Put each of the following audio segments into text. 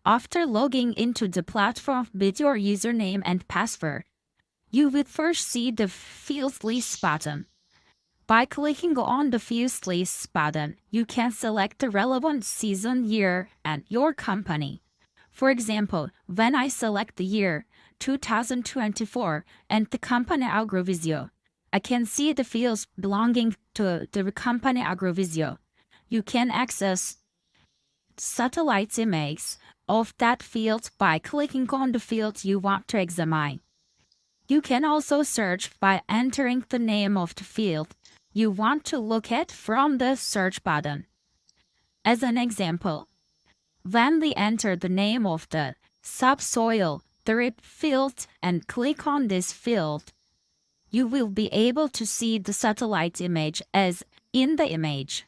After logging into the platform with your username and password, you will first see the Fields List button. By clicking on the Fields List button, you can select the relevant season, year, and your company. For example, when I select the year 2024 and the company Agrovisio, I can see the fields belonging to the company Agrovisio. You can access satellite images of that field by clicking on the field you want to examine. You can also search by entering the name of the field you want to look at from the search button. As an example, when we enter the name of the subsoil drip field and click on this field, you will be able to see the satellite image as in the image.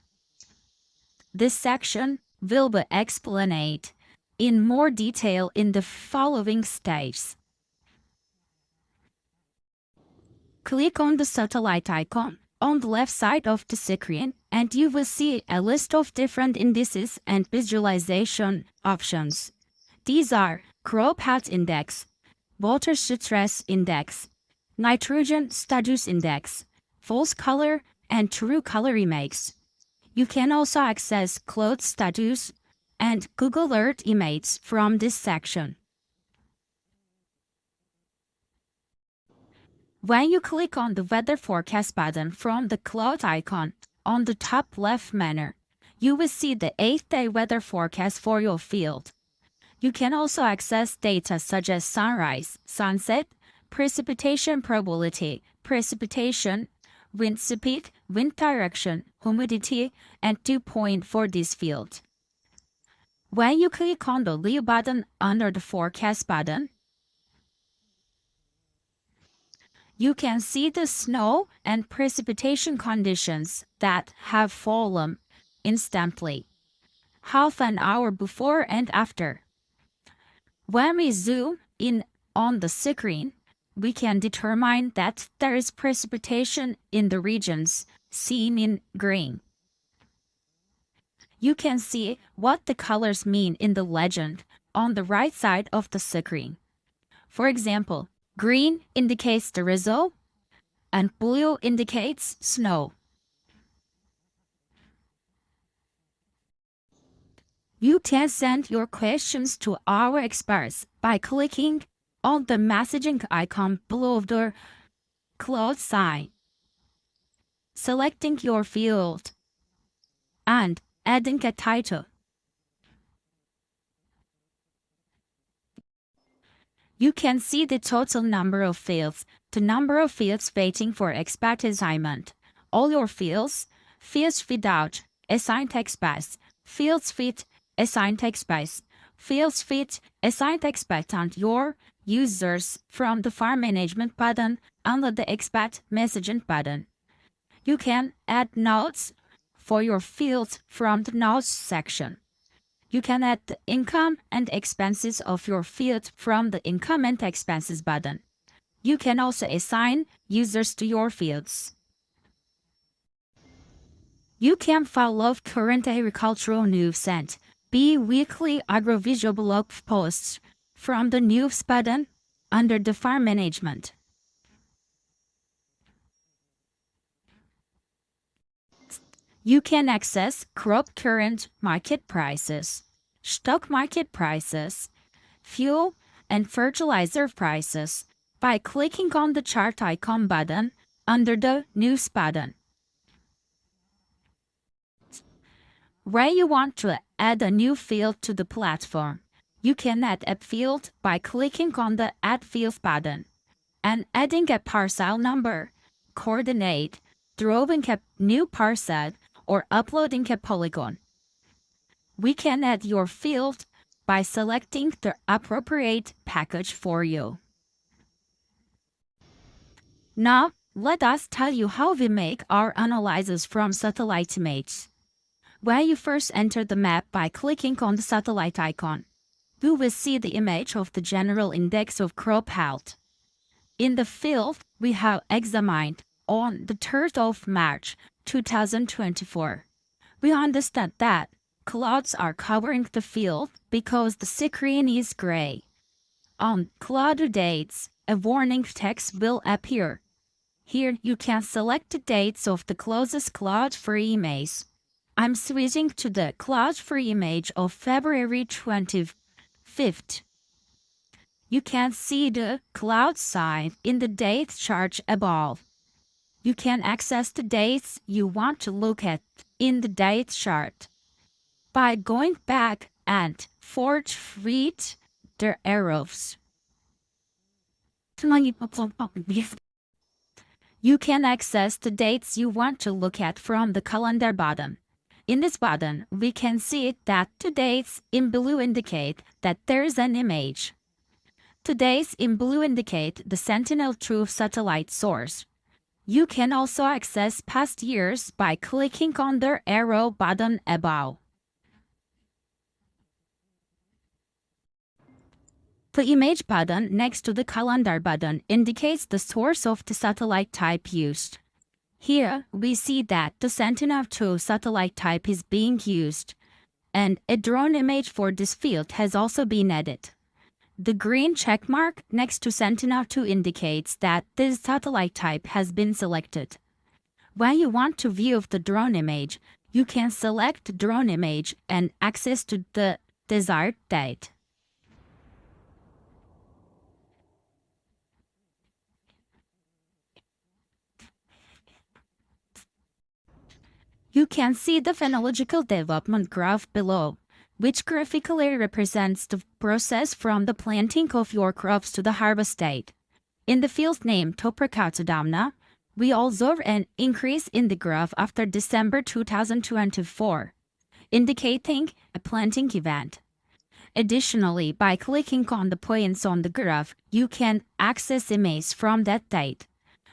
This section will be explained in more detail in the following steps. Click on the satellite icon on the left side of the screen and you will see a list of different indices and visualization options. These are crop health index, water stress index, nitrogen status index, false color, and true color images. You can also access cloud status and Google Earth images from this section. When you click on the weather forecast button from the cloud icon on the top left menu, you will see the 8-day weather forecast for your field. You can also access data such as sunrise, sunset, precipitation probability, precipitation, wind speed, wind direction, humidity, and dew point for this field. When you click on the leave button under the forecast button, you can see the snow and precipitation conditions that have fallen instantly, half an hour before and after. When we zoom in on the screen, we can determine that there is precipitation in the regions seen in green. You can see what the colors mean in the legend on the right side of the screen. For example, green indicates the result, and blue indicates snow. You can send your questions to our experts by clicking on the messaging icon below the cloud sign, selecting your field, and adding a title. You can see the total number of fields, the number of fields waiting for expert assignment, all your fields, fields without assigned experts, fields with assigned experts, fields with assigned experts, and your users from the farm management button under the expert messaging button. You can add notes for your fields from the notes section. You can add the income and expenses of your field from the income and expenses button. You can also assign users to your fields. You can follow current agricultural news and bi-weekly Agrovisio blog posts from the news button under the farm management. You can access crop current market prices, stock market prices, fuel and fertilizer prices by clicking on the chart icon button under the news button. When you want to add a new field to the platform, you can add a field by clicking on the Add Field button and adding a parcel number, coordinate, drawing a new parcel, or uploading a polygon. We can add your field by selecting the appropriate package for you. Now, let us tell you how we make our analysis from satellite images. When you first enter the map by clicking on the satellite icon, you will see the image of the general index of crop health. In the field we have examined on the 3rd of March 2024, we understand that clouds are covering the field because the screen is gray. On cloudy dates, a warning text will appear. Here you can select the dates of the closest cloud-free image. I'm switching to the cloud-free image of February 25th. You can see the cloud sign in the date chart above. You can access the dates you want to look at in the date chart by going back and forth with the arrows. You can access the dates you want to look at from the calendar button. In this button, we can see that the dates in blue indicate that there is an image. The dates in blue indicate the Sentinel-2 satellite source. You can also access past years by clicking on the arrow button above. The image button next to the calendar button indicates the source of the satellite type used. Here, we see that the Sentinel-2 satellite type is being used, and a drone image for this field has also been added. The green checkmark next to Sentinel-2 indicates that this satellite type has been selected. When you want to view the drone image, you can select drone image and access to the desired date. You can see the phenological development graph below, which graphically represents the process from the planting of your crops to the harvest date. In the field name Toprakatadamna, we observe an increase in the graph after December 2024, indicating a planting event. Additionally, by clicking on the points on the graph, you can access images from that date.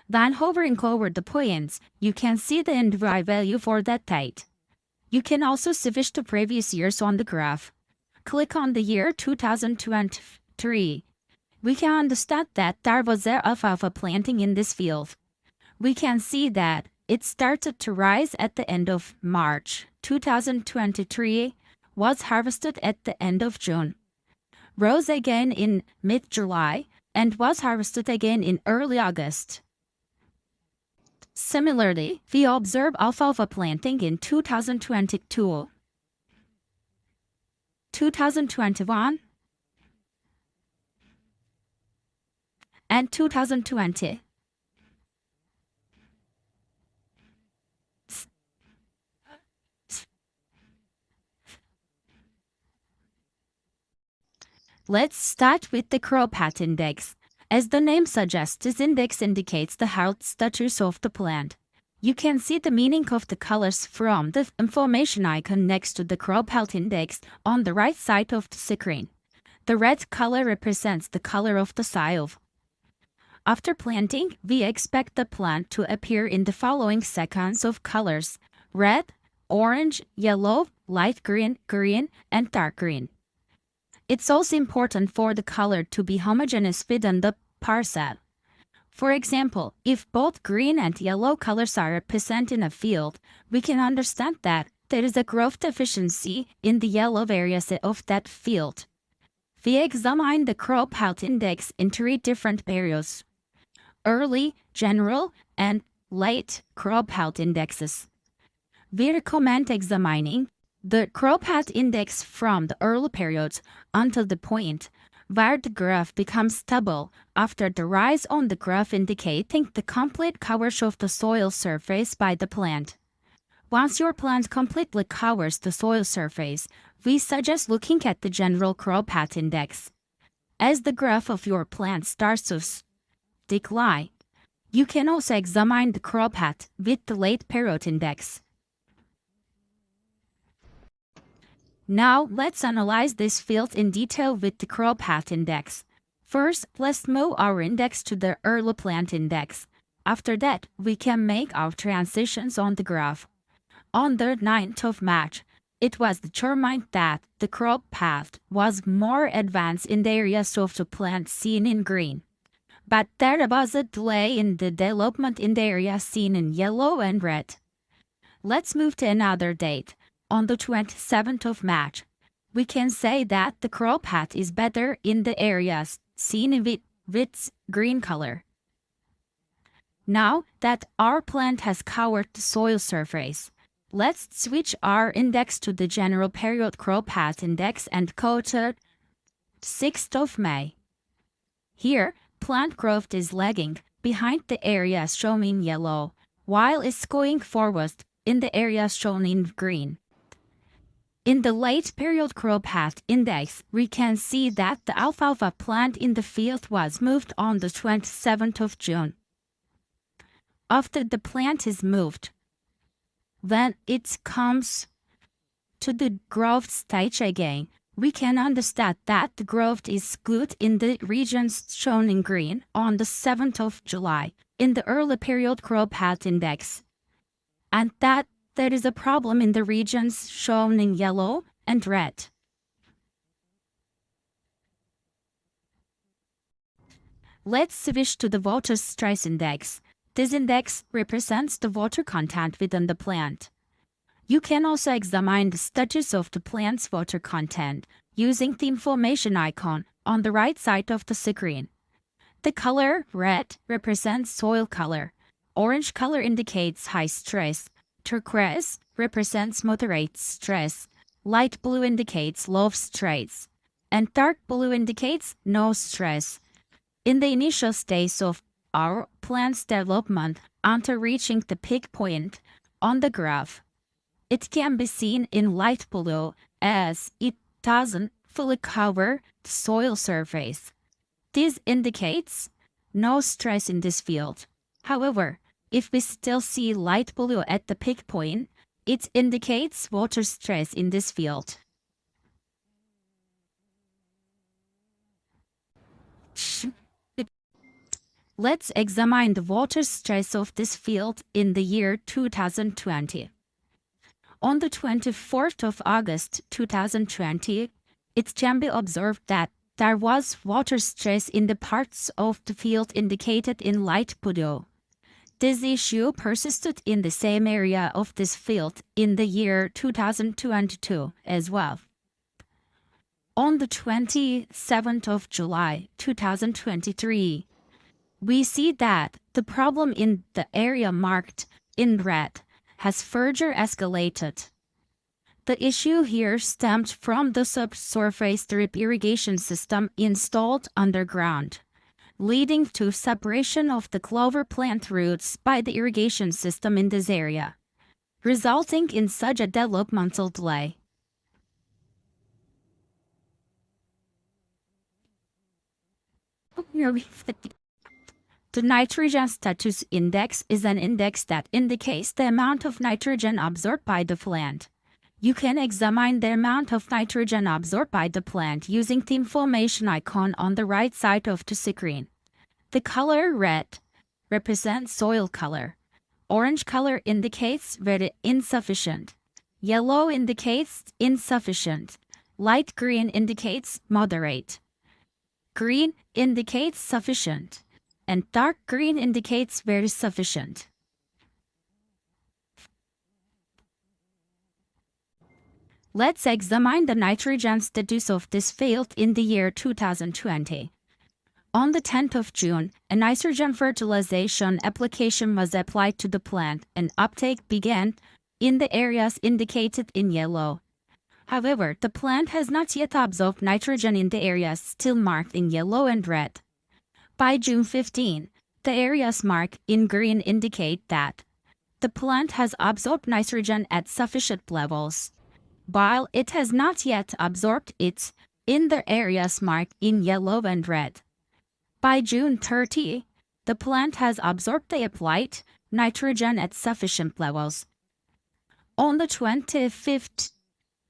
Then hovering over the points, you can see the end-y value for that date. You can also switch to previous years on the graph. Click on the year 2023. We can understand that there was a alfalfa planting in this field. We can see that it started to rise at the end of March 2023, was harvested at the end of June, rose again in mid-July, and was harvested again in early August. Similarly, we observe alfalfa planting in 2022, 2021, and 2020. Let's start with the crop hat index. As the name suggests, this index indicates the health status of the plant. You can see the meaning of the colors from the information icon next to the crop health index on the right side of the screen. The red color represents the color of the soil. After planting, we expect the plant to appear in the following sequence of colors: red, orange, yellow, light green, green, and dark green. It's also important for the color to be homogeneous within the parcel. For example, if both green and yellow colors are present in a field, we can understand that there is a growth deficiency in the yellow areas of that field. We examine the crop health index in 3 different areas: early, general, and late crop health indexes. We recommend examining the crop health index from the early period until the point where the graph becomes stable after the rise on the graph indicating the complete coverage of the soil surface by the plant. Once your plant completely covers the soil surface, we suggest looking at the general crop health index. As the graph of your plant starts to decline, you can also examine the crop health with the late period index. Now, let's analyze this field in detail with the crop health index. First, let's move our index to the early plant index. After that, we can make our transitions on the graph. On the 9th of March, it was determined that the crop health was more advanced in the areas of the plant seen in green. But there was a delay in the development in the areas seen in yellow and red. Let's move to another date. On the 27th of March, we can say that the crop path is better in the areas seen with its green color. Now that our plant has covered the soil surface, let's switch our index to the general period crop path index and go to 6th of May. Here, plant growth is lagging behind the areas shown in yellow, while it's going forward in the areas shown in green. In the late period crop path index, we can see that the alfalfa plant in the field was moved on the 27th of June. After the plant is moved, when it comes to the growth stage again, we can understand that the growth is good in the regions shown in green on the 7th of July in the early period crop path index, and that there is a problem in the regions shown in yellow and red. Let's switch to the water stress index. This index represents the water content within the plant. You can also examine the status of the plant's water content using the information icon on the right side of the screen. The color red represents soil color, orange color indicates high stress, turquoise represents moderate stress, light blue indicates low stress, and dark blue indicates no stress. In the initial stage of our plant's development until reaching the peak point on the graph, it can be seen in light blue as it doesn't fully cover the soil surface. This indicates no stress in this field. However, if we still see light blue at the peak point, it indicates water stress in this field. Let's examine the water stress of this field in the year 2020. On the 24th of August 2020, it can be observed that there was water stress in the parts of the field indicated in light blue. This issue persisted in the same area of this field in the year 2022 as well. On the 27th of July 2023, we see that the problem in the area marked in red has further escalated. The issue here stemmed from the subsurface drip irrigation system installed underground, leading to separation of the clover plant roots by the irrigation system in this area, resulting in such a developmental delay. The nitrogen status index is an index that indicates the amount of nitrogen absorbed by the plant. You can examine the amount of nitrogen absorbed by the plant using the information icon on the right side of the screen. The color red represents soil color. Orange color indicates very insufficient. Yellow indicates insufficient. Light green indicates moderate. Green indicates sufficient. And dark green indicates very sufficient. Let's examine the nitrogen status of this field in the year 2020. On the 10th of June, a nitrogen fertilization application was applied to the plant and uptake began in the areas indicated in yellow. However, the plant has not yet absorbed nitrogen in the areas still marked in yellow and red. By June 15, the areas marked in green indicate that the plant has absorbed nitrogen at sufficient levels, while it has not yet absorbed it in the areas marked in yellow and red. By June 30, the plant has absorbed the applied nitrogen at sufficient levels. On the 25th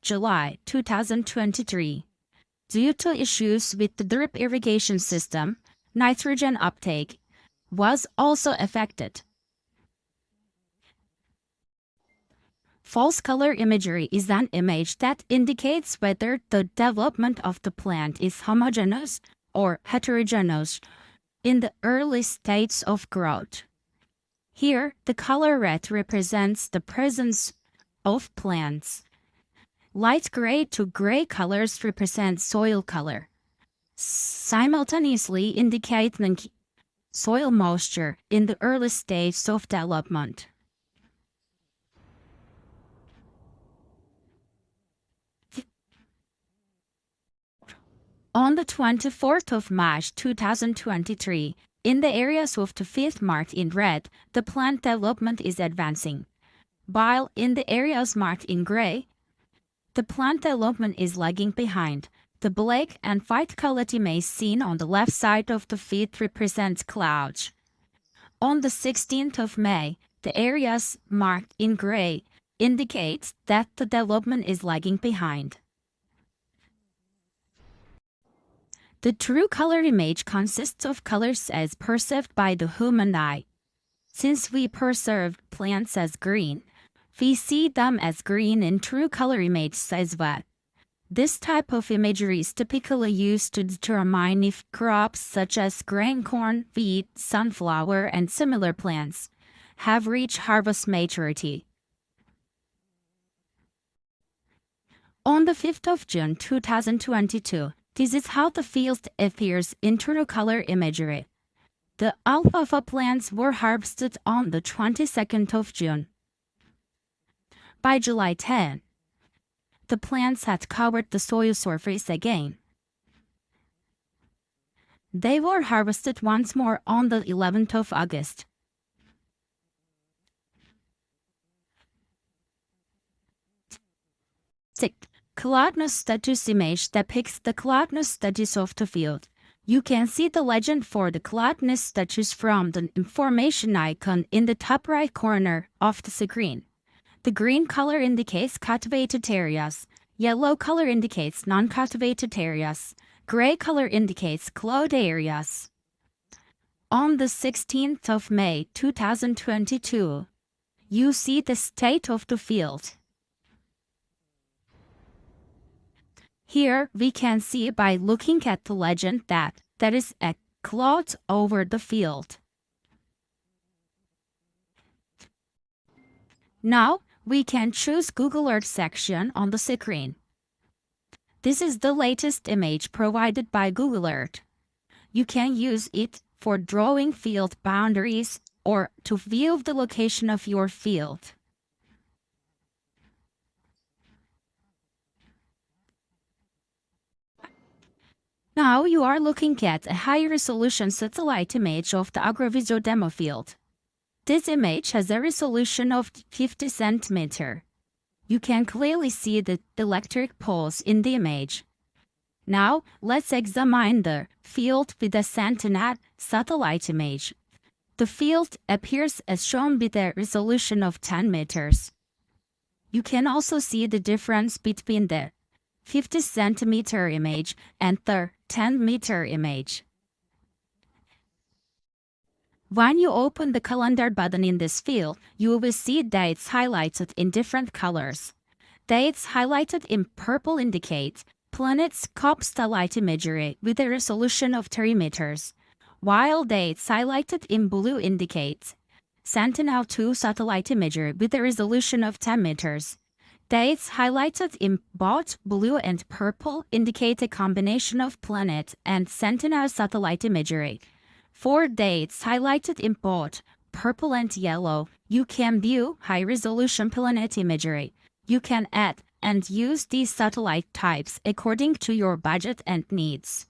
July 2023, due to issues with the drip irrigation system, nitrogen uptake was also affected. False color imagery is an image that indicates whether the development of the plant is homogeneous or heterogeneous in the early stages of growth. Here, the color red represents the presence of plants, Light gray to gray colors represent soil color, simultaneously indicating soil moisture in the early stages of development. On the 24th of March 2023, in the areas of the field marked in red, the plant development is advancing, while in the areas marked in gray, the plant development is lagging behind. The black and white colored image seen on the left side of the field represents clouds. On the 16th of May, the areas marked in gray indicates that the development is lagging behind. The true color image consists of colors as perceived by the human eye. Since we perceive plants as green, we see them as green in true color images as well. This type of imagery is typically used to determine if crops such as grain corn, wheat, sunflower, and similar plants have reached harvest maturity. On the 5th of June 2022, this is how the field appears in true color imagery. The alfalfa plants were harvested on the 22nd of June. By July 10, the plants had covered the soil surface again. They were harvested once more on the 11th of August. Cloudness status image depicts the cloudness status of the field. You can see the legend for the cloudness status from the information icon in the top right corner of the screen. The green color indicates cultivated areas, yellow color indicates non-cultivated areas, gray color indicates cloud areas. On the 16th of May 2022, you see the state of the field. Here we can see by looking at the legend that there is a cloud over the field. Now we can choose Google Earth section on the screen. This is the latest image provided by Google Earth. You can use it for drawing field boundaries or to view the location of your field. Now you are looking at a high-resolution satellite image of the Agrovisio demo field. This image has a resolution of 50 cm. You can clearly see the electric poles in the image. Now let's examine the field with a Sentinel satellite image. The field appears as shown with a resolution of 10 meters. You can also see the difference between the 50 cm image and the 10-meter image. When you open the calendar button in this field, you will see dates highlighted in different colors. Dates highlighted in purple indicate planet-scope satellite imagery with a resolution of 3 meters, while dates highlighted in blue indicate Sentinel-2 satellite imagery with a resolution of 10 meters. Dates highlighted in both blue and purple indicate a combination of planet and Sentinel satellite imagery. For dates highlighted in both purple and yellow, you can view high-resolution planet imagery. You can add and use these satellite types according to your budget and needs.